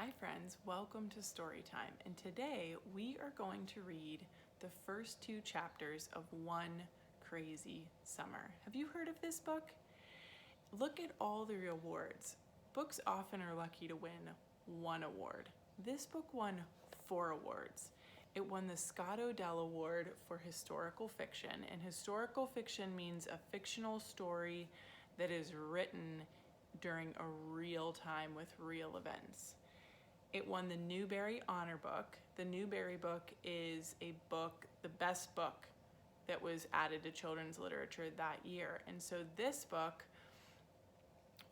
Hi friends, welcome to Storytime, and today we are going to read the first two chapters of One Crazy Summer. Have you heard of this book? Look at all the awards. Books often are lucky to win one award. This book won 4 awards. It won the Scott Odell Award for historical fiction, and historical fiction means a fictional story that is written during a real time with real events. It won the Newbery Honor Book. The Newbery Book is a book, the best book that was added to children's literature that year. And so this book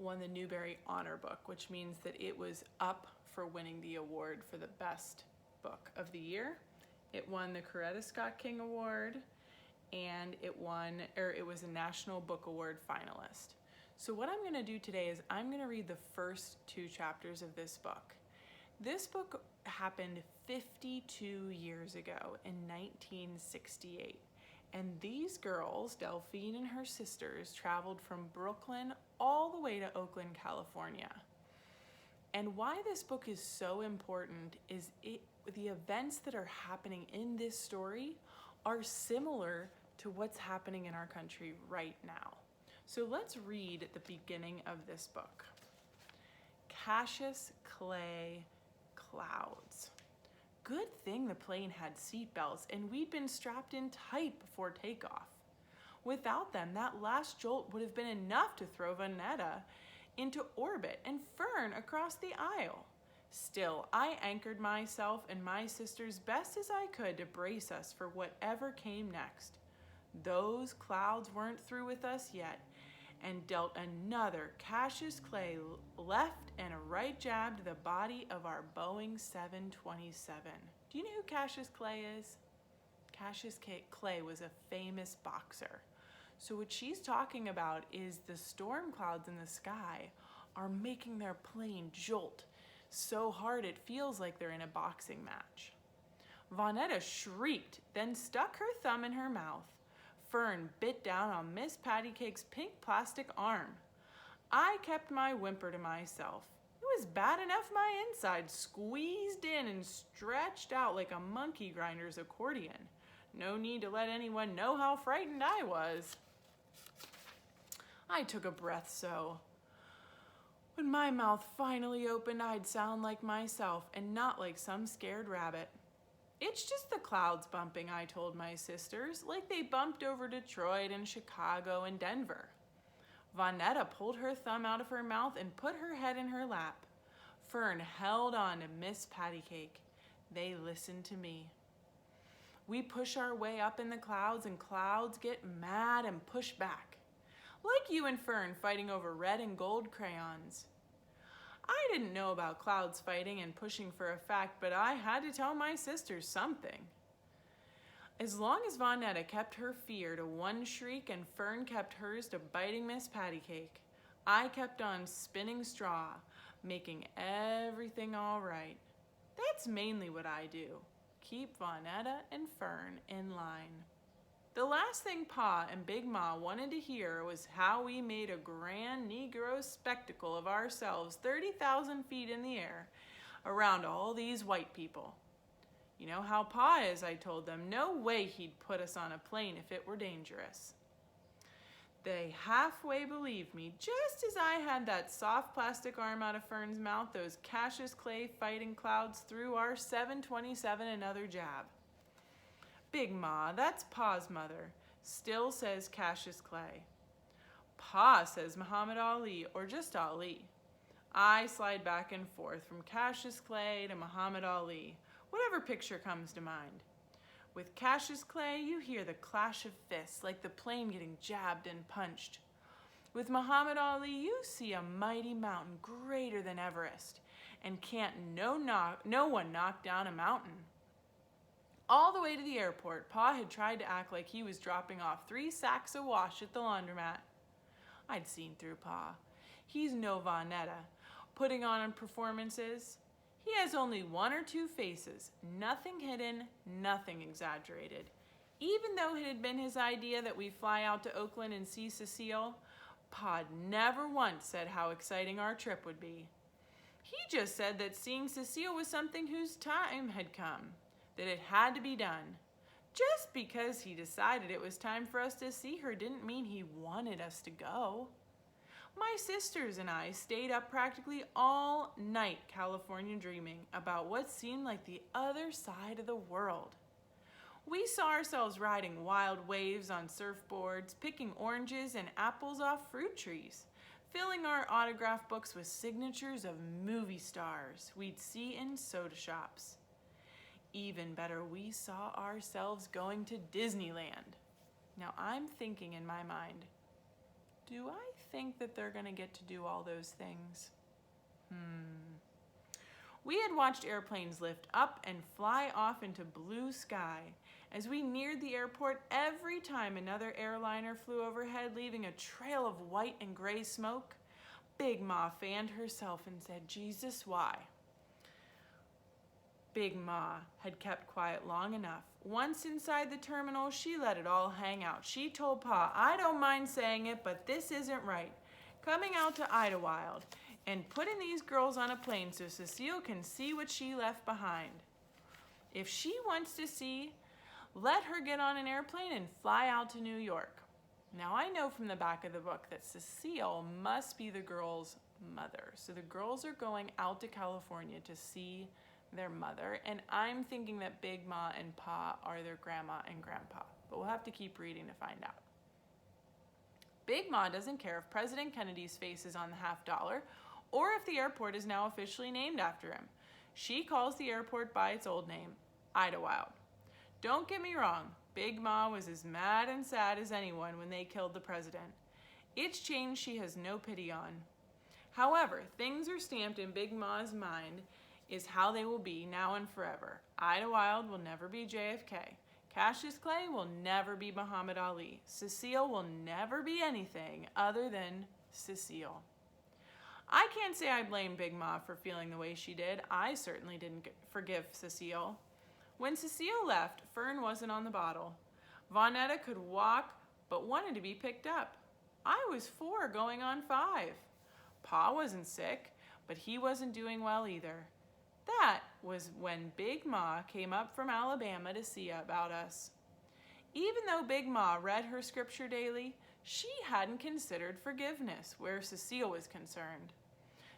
won the Newbery Honor Book, which means that it was up for winning the award for the best book of the year. It won the Coretta Scott King Award, and it was a National Book Award finalist. So what I'm going to do today is I'm going to read the first 2 chapters of this book. This book happened 52 years ago in 1968. And these girls, Delphine and her sisters, traveled from Brooklyn all the way to Oakland, California. And why this book is so important is the events that are happening in this story are similar to what's happening in our country right now. So let's read the beginning of this book. Cassius Clay Clouds. Good thing the plane had seatbelts and we'd been strapped in tight before takeoff. Without them, that last jolt would have been enough to throw Vonetta into orbit and Fern across the aisle. Still, I anchored myself and my sisters best as I could to brace us for whatever came next. Those clouds weren't through with us yet, and dealt another Cassius Clay left and a right jab to the body of our Boeing 727. Do you know who Cassius Clay is? Cassius Clay was a famous boxer. So what she's talking about is the storm clouds in the sky are making their plane jolt so hard it feels like they're in a boxing match. Vonetta shrieked, then stuck her thumb in her mouth. Fern bit down on Miss Pattycake's pink plastic arm. I kept my whimper to myself. It was bad enough my inside squeezed in and stretched out like a monkey grinder's accordion. No need to let anyone know how frightened I was. I took a breath so. When my mouth finally opened, I'd sound like myself and not like some scared rabbit. It's just the clouds bumping, I told my sisters, like they bumped over Detroit and Chicago and Denver. Vonetta pulled her thumb out of her mouth and put her head in her lap. Fern held on to Miss Pattycake. They listened to me. We push our way up in the clouds and clouds get mad and push back. Like you and Fern fighting over red and gold crayons. I didn't know about clouds fighting and pushing for a fact, but I had to tell my sisters something. As long as Vonetta kept her fear to one shriek and Fern kept hers to biting Miss Pattycake, I kept on spinning straw, making everything all right. That's mainly what I do, keep Vonetta and Fern in line. The last thing Pa and Big Ma wanted to hear was how we made a grand Negro spectacle of ourselves 30,000 feet in the air around all these white people. You know how Pa is, I told them. No way he'd put us on a plane if it were dangerous. They halfway believed me. Just as I had that soft plastic arm out of Fern's mouth, those Cassius Clay fighting clouds threw our 727 another jab. Big Ma, that's Pa's mother, still says Cassius Clay. Pa says Muhammad Ali, or just Ali. I slide back and forth from Cassius Clay to Muhammad Ali, whatever picture comes to mind. With Cassius Clay, you hear the clash of fists like the plane getting jabbed and punched. With Muhammad Ali, you see a mighty mountain greater than Everest, and can't no one knock down a mountain. All the way to the airport, Pa had tried to act like he was dropping off 3 sacks of wash at the laundromat. I'd seen through Pa. He's no Vonetta, putting on performances. He has only 1 or 2 faces, nothing hidden, nothing exaggerated. Even though it had been his idea that we fly out to Oakland and see Cecile, Pa never once said how exciting our trip would be. He just said that seeing Cecile was something whose time had come, that it had to be done. Just because he decided it was time for us to see her didn't mean he wanted us to go. My sisters and I stayed up practically all night California dreaming about what seemed like the other side of the world. We saw ourselves riding wild waves on surfboards, picking oranges and apples off fruit trees, filling our autograph books with signatures of movie stars we'd see in soda shops. Even better, we saw ourselves going to Disneyland. Now I'm thinking in my mind, do I think that they're going to get to do all those things? We had watched airplanes lift up and fly off into blue sky. As we neared the airport, every time another airliner flew overhead, leaving a trail of white and gray smoke, Big Ma fanned herself and said, "Jesus, why?" Big Ma had kept quiet long enough. Once inside the terminal, she let it all hang out. She told Pa, "I don't mind saying it, but this isn't right. Coming out to Idlewild and putting these girls on a plane so Cecile can see what she left behind. If she wants to see, let her get on an airplane and fly out to New York." Now I know from the back of the book that Cecile must be the girls' mother. So the girls are going out to California to see their mother, and I'm thinking that Big Ma and Pa are their grandma and grandpa, but we'll have to keep reading to find out. Big Ma doesn't care if President Kennedy's face is on the $50 or if the airport is now officially named after him. She calls the airport by its old name, Idlewild. Don't get me wrong, Big Ma was as mad and sad as anyone when they killed the president. It's change she has no pity on. However, things are stamped in Big Ma's mind is how they will be now and forever. Idlewild will never be JFK. Cassius Clay will never be Muhammad Ali. Cecile will never be anything other than Cecile. I can't say I blame Big Ma for feeling the way she did. I certainly didn't forgive Cecile. When Cecile left, Fern wasn't on the bottle. Vonetta could walk but wanted to be picked up. I was 4 going on 5. Pa wasn't sick, but he wasn't doing well either. That was when Big Ma came up from Alabama to see about us. Even though Big Ma read her scripture daily, she hadn't considered forgiveness where Cecile was concerned.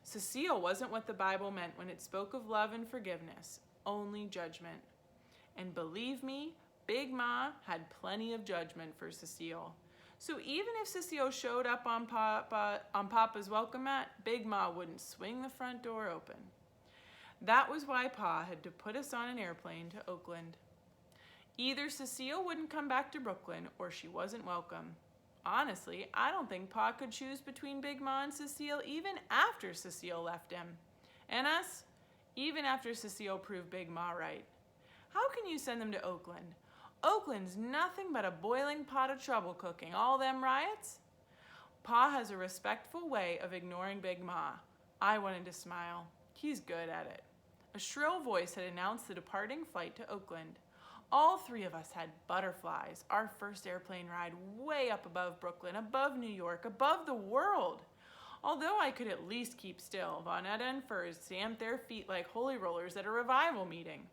Cecile wasn't what the Bible meant when it spoke of love and forgiveness, only judgment. And believe me, Big Ma had plenty of judgment for Cecile. So even if Cecile showed up on Papa's welcome mat, Big Ma wouldn't swing the front door open. That was why Pa had to put us on an airplane to Oakland. Either Cecile wouldn't come back to Brooklyn or she wasn't welcome. Honestly, I don't think Pa could choose between Big Ma and Cecile even after Cecile left him. And us, even after Cecile proved Big Ma right. How can you send them to Oakland? Oakland's nothing but a boiling pot of trouble cooking all them riots. Pa has a respectful way of ignoring Big Ma. I wanted to smile. He's good at it. A shrill voice had announced the departing flight to Oakland. All 3 of us had butterflies, our first airplane ride way up above Brooklyn, above New York, above the world. Although I could at least keep still, Vonetta and Furs stamped their feet like holy rollers at a revival meeting.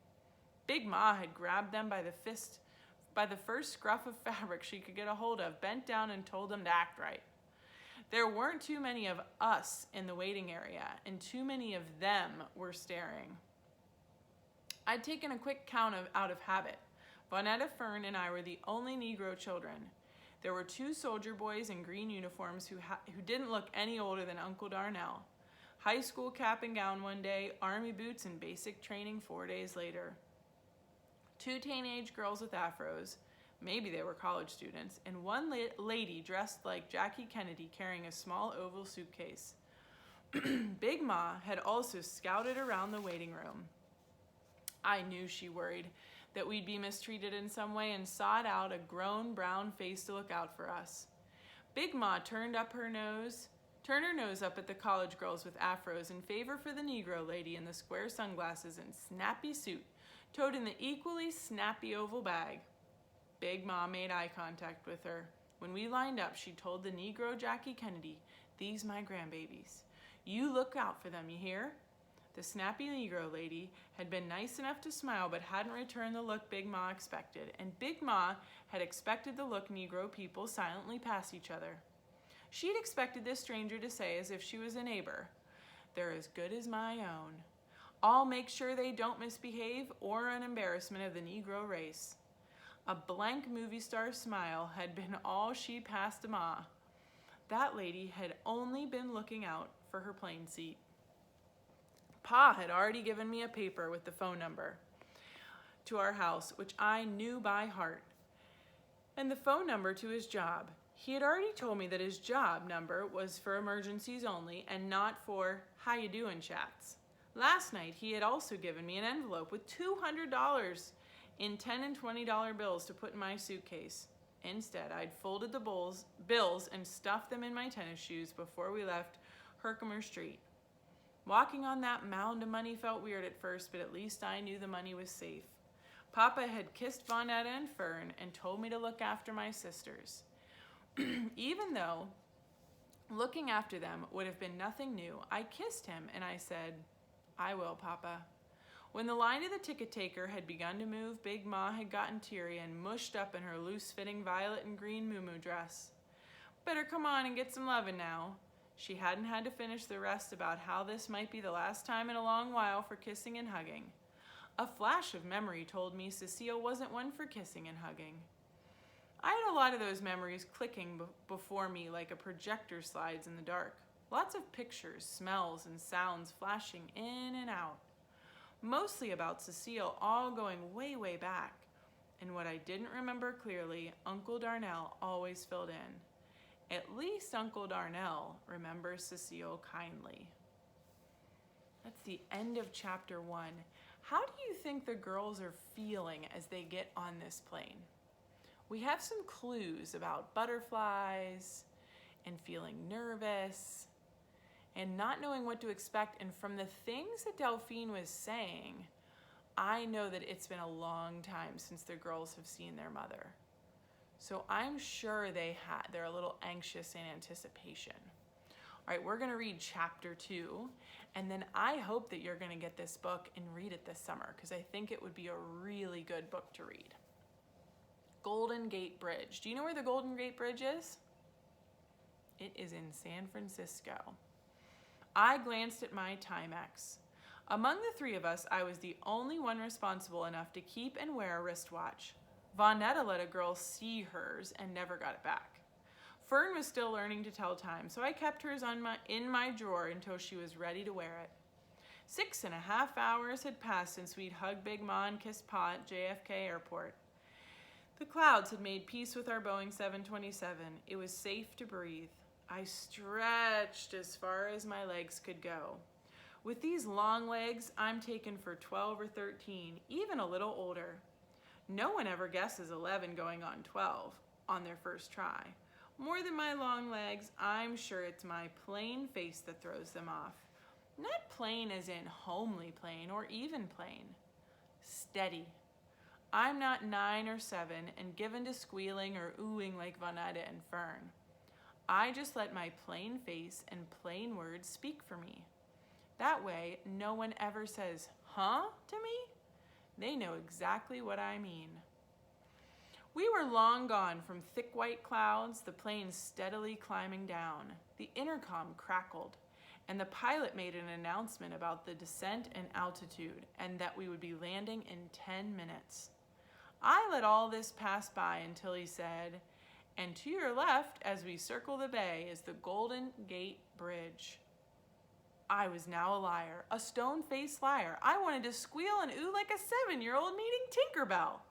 Big Ma had grabbed them by the first scruff of fabric she could get a hold of, bent down and told them to act right. There weren't too many of us in the waiting area, and too many of them were staring. I'd taken a quick count out of habit. Vonetta, Fern, and I were the only Negro children. There were 2 soldier boys in green uniforms who didn't look any older than Uncle Darnell. High school cap and gown one day, army boots and basic training 4 days later. 2 teenage girls with afros, maybe they were college students, and one lady dressed like Jackie Kennedy carrying a small oval suitcase. Big Ma had also scouted around the waiting room. I knew she worried that we'd be mistreated in some way and sought out a grown brown face to look out for us. Big Ma turned her nose up at the college girls with afros in favor for the Negro lady in the square sunglasses and snappy suit, toting the equally snappy oval bag. Big Ma made eye contact with her. When we lined up, she told the Negro Jackie Kennedy, "These my grandbabies. You look out for them, you hear?" The snappy Negro lady had been nice enough to smile but hadn't returned the look Big Ma expected, and Big Ma had expected the look Negro people silently pass each other. She'd expected this stranger to say, as if she was a neighbor, "They're as good as my own. I'll make sure they don't misbehave or an embarrassment of the Negro race." A blank movie star smile had been all she passed to Ma. That lady had only been looking out for her plane seat. Pa had already given me a paper with the phone number to our house, which I knew by heart, and the phone number to his job. He had already told me that his job number was for emergencies only and not for "how you doing" chats. Last night, he had also given me an envelope with $200 in $10 and $20 bills to put in my suitcase. Instead, I'd folded the bills and stuffed them in my tennis shoes before we left Herkimer Street. Walking on that mound of money felt weird at first, but at least I knew the money was safe. Papa had kissed Vonetta and Fern and told me to look after my sisters. Even though looking after them would have been nothing new, I kissed him and I said, "I will, Papa." When the line of the ticket taker had begun to move, Big Ma had gotten teary and mushed up in her loose-fitting violet and green muumuu dress. "Better come on and get some lovin' now." She hadn't had to finish the rest about how this might be the last time in a long while for kissing and hugging. A flash of memory told me Cecile wasn't one for kissing and hugging. I had a lot of those memories clicking before me like a projector slides in the dark. Lots of pictures, smells, and sounds flashing in and out. Mostly about Cecile, all going way, way back. And what I didn't remember clearly, Uncle Darnell always filled in. At least Uncle Darnell remembers Cecile kindly. That's the end of chapter 1. How do you think the girls are feeling as they get on this plane? We have some clues about butterflies and feeling nervous and not knowing what to expect. And from the things that Delphine was saying, I know that it's been a long time since the girls have seen their mother. So I'm sure they're a little anxious in anticipation. All right, we're going to read chapter 2, and then I hope that you're going to get this book and read it this summer because I think it would be a really good book to read. Golden Gate Bridge. Do you know where the Golden Gate Bridge is? It is in San Francisco. I glanced at my Timex. Among the three of us, I was the only one responsible enough to keep and wear a wristwatch. Vonetta let a girl see hers and never got it back. Fern was still learning to tell time, so I kept hers in my drawer until she was ready to wear it. 6.5 hours had passed since we'd hugged Big Ma and kissed Pa at JFK Airport. The clouds had made peace with our Boeing 727. It was safe to breathe. I stretched as far as my legs could go. With these long legs, I'm taken for 12 or 13, even a little older. No one ever guesses 11 going on 12 on their first try. More than my long legs, I'm sure it's my plain face that throws them off. Not plain as in homely plain or even plain. Steady. I'm not 9 or 7 and given to squealing or oohing like Vonetta and Fern. I just let my plain face and plain words speak for me. That way, no one ever says, "Huh?" to me. They know exactly what I mean. We were long gone from thick white clouds, the plane steadily climbing down. The intercom crackled, and the pilot made an announcement about the descent and altitude, and that we would be landing in 10 minutes. I let all this pass by until he said, "And to your left, as we circle the bay, is the Golden Gate Bridge." I was now a liar, a stone-faced liar. I wanted to squeal and ooh like a 7-year-old meeting Tinkerbell.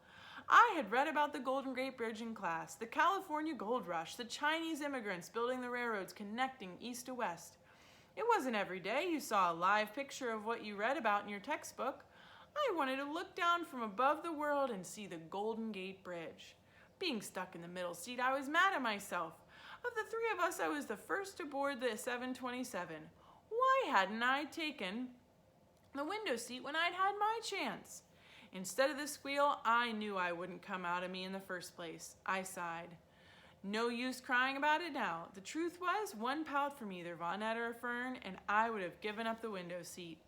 I had read about the Golden Gate Bridge in class, the California gold rush, the Chinese immigrants building the railroads connecting east to west. It wasn't every day you saw a live picture of what you read about in your textbook. I wanted to look down from above the world and see the Golden Gate Bridge. Being stuck in the middle seat, I was mad at myself. Of the three of us, I was the first to board the 727. Why hadn't I taken the window seat when I'd had my chance? Instead of the squeal, I knew I wouldn't come out of me in the first place. I sighed. No use crying about it now. The truth was, one pout from either Vonetta or Fern, and I would have given up the window seat.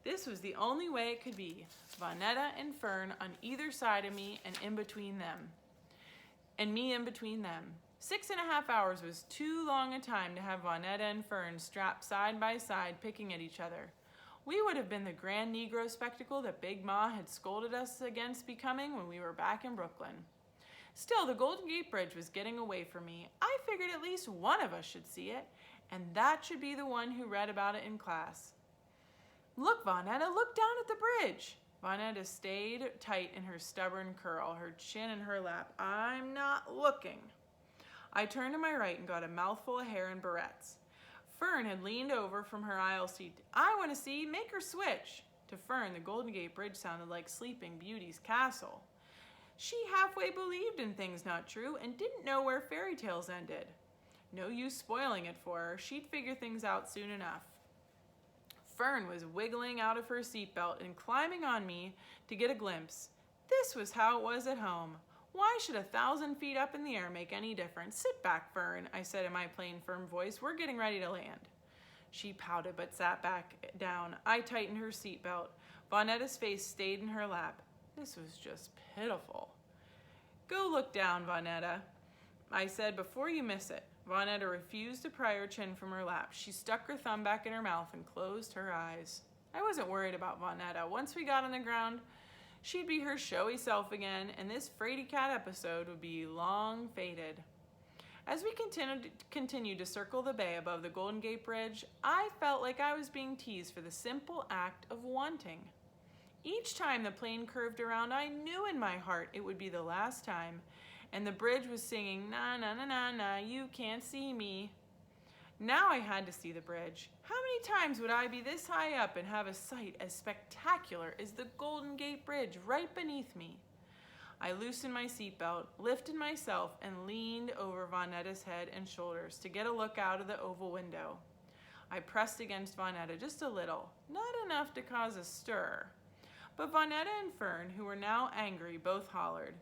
This was the only way it could be. Vonetta and Fern on either side of me and in between them. And me in between them. 6.5 hours was too long a time to have Vonetta and Fern strapped side by side picking at each other. We would have been the grand Negro spectacle that Big Ma had scolded us against becoming when we were back in Brooklyn. Still, the Golden Gate Bridge was getting away from me. I figured at least one of us should see it, and that should be the one who read about it in class. Look, Vonetta, look down at the bridge. Vonetta stayed tight in her stubborn curl, her chin in her lap. I'm not looking. I turned to my right and got a mouthful of hair and barrettes. Fern had leaned over from her aisle seat. I want to see, make her switch. To Fern, the Golden Gate Bridge sounded like Sleeping Beauty's castle. She halfway believed in things not true and didn't know where fairy tales ended. No use spoiling it for her. She'd figure things out soon enough. Fern was wiggling out of her seatbelt and climbing on me to get a glimpse. This was how it was at home. Why should 1,000 feet up in the air make any difference? Sit back, Fern, I said in my plain, firm voice. We're getting ready to land. She pouted but sat back down. I tightened her seatbelt. Vonetta's face stayed in her lap. This was just pitiful. Go look down, Vonetta, I said, before you miss it. Vonetta refused to pry her chin from her lap. She stuck her thumb back in her mouth and closed her eyes. I wasn't worried about Vonetta. Once we got on the ground, she'd be her showy self again, and this fraidy cat episode would be long faded. As we continued to circle the bay above the Golden Gate Bridge, I felt like I was being teased for the simple act of wanting. Each time the plane curved around, I knew in my heart it would be the last time, and the bridge was singing, na na na na na, you can't see me. Now I had to see the bridge. How many times would I be this high up and have a sight as spectacular as the Golden Gate Bridge right beneath me? I loosened my seatbelt, lifted myself, and leaned over Vonetta's head and shoulders to get a look out of the oval window. I pressed against Vonetta just a little, not enough to cause a stir. But Vonetta and Fern, who were now angry, both hollered,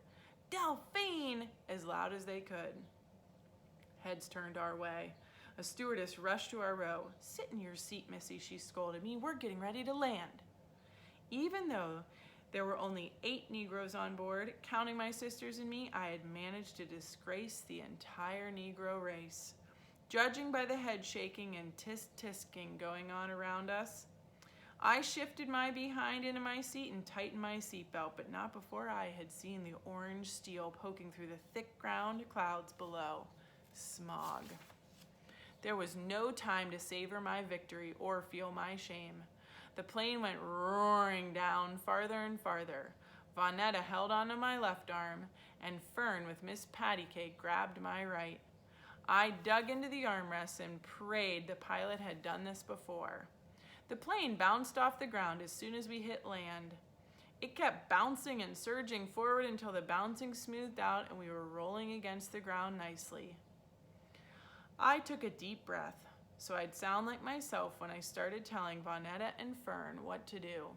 Delphine, as loud as they could. Heads turned our way. A stewardess rushed to our row. Sit in your seat, Missy, she scolded me. We're getting ready to land. Even though there were only 8 Negroes on board, counting my sisters and me, I had managed to disgrace the entire Negro race. Judging by the head shaking and tisk-tisking going on around us, I shifted my behind into my seat and tightened my seatbelt, but not before I had seen the orange steel poking through the thick ground clouds below. Smog. There was no time to savor my victory or feel my shame. The plane went roaring down farther and farther. Vonetta held onto my left arm, and Fern with Miss Pattycake grabbed my right. I dug into the armrests and prayed the pilot had done this before. The plane bounced off the ground as soon as we hit land. It kept bouncing and surging forward until the bouncing smoothed out and we were rolling against the ground nicely. I took a deep breath so I'd sound like myself when I started telling Vonetta and Fern what to do.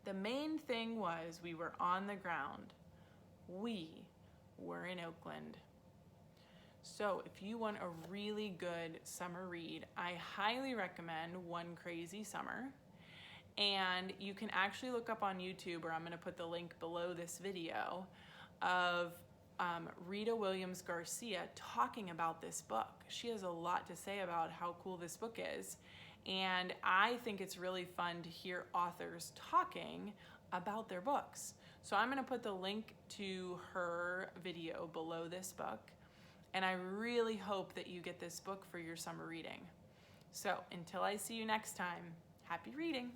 The main thing was we were on the ground. We were in Oakland. So if you want a really good summer read, I highly recommend One Crazy Summer. And you can actually look up on YouTube, or I'm going to put the link below this video, of Rita Williams Garcia talking about this book. She has a lot to say about how cool this book is. And I think it's really fun to hear authors talking about their books. So I'm going to put the link to her video below this book. And I really hope that you get this book for your summer reading. So until I see you next time, happy reading.